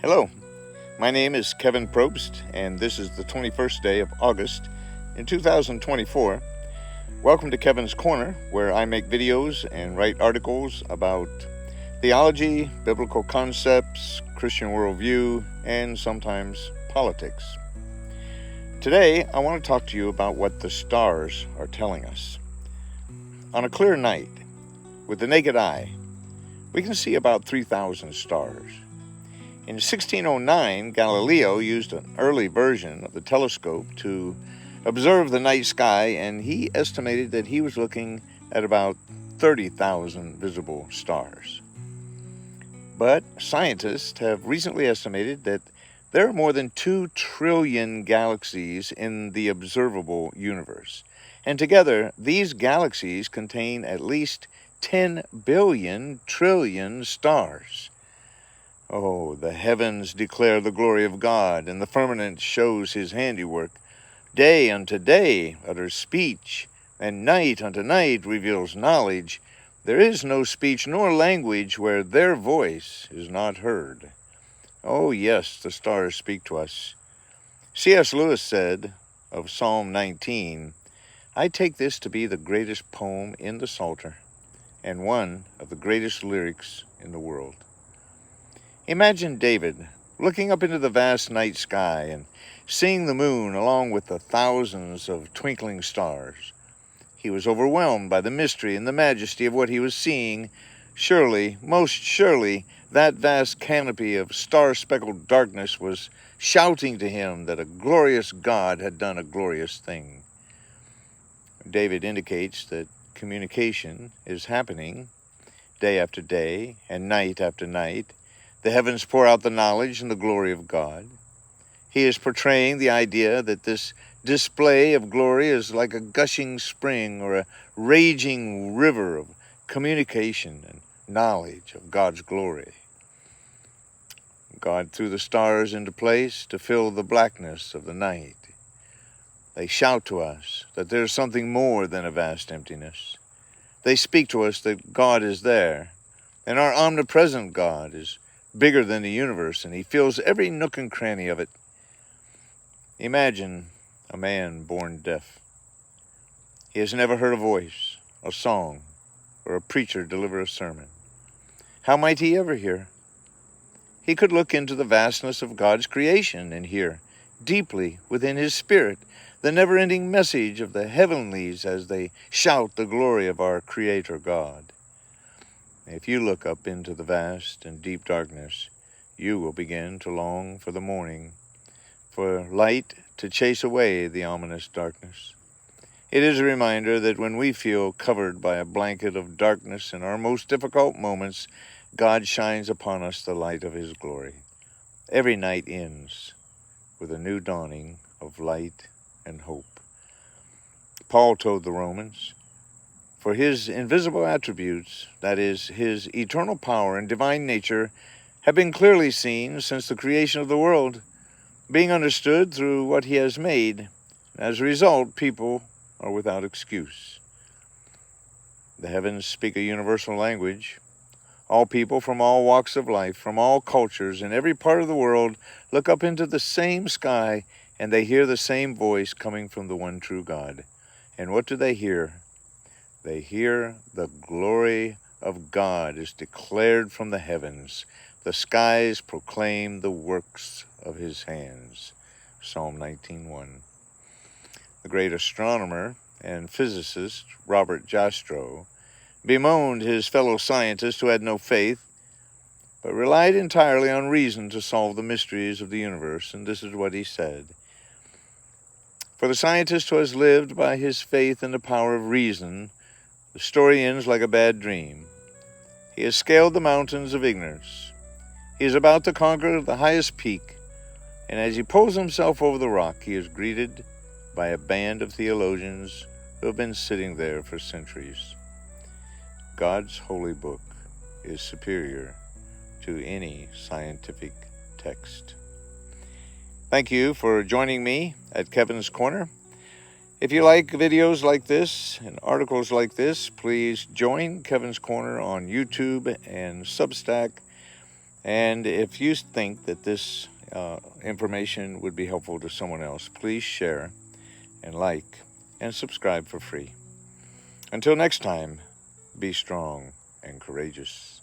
Hello, my name is Kevin Probst, and this is the 21st day of August in 2024. Welcome to Kevin's Corner, where I make videos and write articles about theology, biblical concepts, Christian worldview, and sometimes politics. Today, I want to talk to you about what the stars are telling us. On a clear night, with the naked eye, we can see about 3,000 stars. In 1609, Galileo used an early version of the telescope to observe the night sky, and he estimated that he was looking at about 30,000 visible stars. But scientists have recently estimated that there are more than 2 trillion galaxies in the observable universe, and together these galaxies contain at least 10 billion trillion stars. Oh, the heavens declare the glory of God, and the firmament shows his handiwork. Day unto day utters speech, and night unto night reveals knowledge. There is no speech nor language where their voice is not heard. Oh, yes, the stars speak to us. C.S. Lewis said of Psalm 19, "I take this to be the greatest poem in the Psalter, and one of the greatest lyrics in the world." Imagine David looking up into the vast night sky and seeing the moon along with the thousands of twinkling stars. He was overwhelmed by the mystery and the majesty of what he was seeing. Surely, most surely, that vast canopy of star-speckled darkness was shouting to him that a glorious God had done a glorious thing. David indicates that communication is happening day after day and night after night. The heavens pour out the knowledge and the glory of God. He is portraying the idea that this display of glory is like a gushing spring or a raging river of communication and knowledge of God's glory. God threw the stars into place to fill the blackness of the night. They shout to us that there is something more than a vast emptiness. They speak to us that God is there, and our omnipresent God is bigger than the universe, and he fills every nook and cranny of it. Imagine a man born deaf. He has never heard a voice, a song, or a preacher deliver a sermon. How might he ever hear? He could look into the vastness of God's creation and hear, deeply within his spirit, the never-ending message of the heavenlies as they shout the glory of our Creator God. If you look up into the vast and deep darkness, you will begin to long for the morning, for light to chase away the ominous darkness. It is a reminder that when we feel covered by a blanket of darkness in our most difficult moments, God shines upon us the light of his glory. Every night ends with a new dawning of light and hope. Paul told the Romans, "For his invisible attributes, that is, his eternal power and divine nature, have been clearly seen since the creation of the world, being understood through what he has made. As a result, people are without excuse." The heavens speak a universal language. All people from all walks of life, from all cultures, in every part of the world, look up into the same sky, and they hear the same voice coming from the one true God. And what do they hear? They hear the glory of God is declared from the heavens. The skies proclaim the works of his hands. Psalm 19:1. The great astronomer and physicist Robert Jastrow bemoaned his fellow scientists who had no faith, but relied entirely on reason to solve the mysteries of the universe, and this is what he said. For the scientist who has lived by his faith in the power of reason, the story ends like a bad dream. He has scaled the mountains of ignorance. He is about to conquer the highest peak, and as he pulls himself over the rock, he is greeted by a band of theologians who have been sitting there for centuries. God's holy book is superior to any scientific text. Thank you for joining me at Kevin's Corner. If you like videos like this and articles like this, please join Kevin's Corner on YouTube and Substack. And if you think that this information would be helpful to someone else, please share and like and subscribe for free. Until next time, be strong and courageous.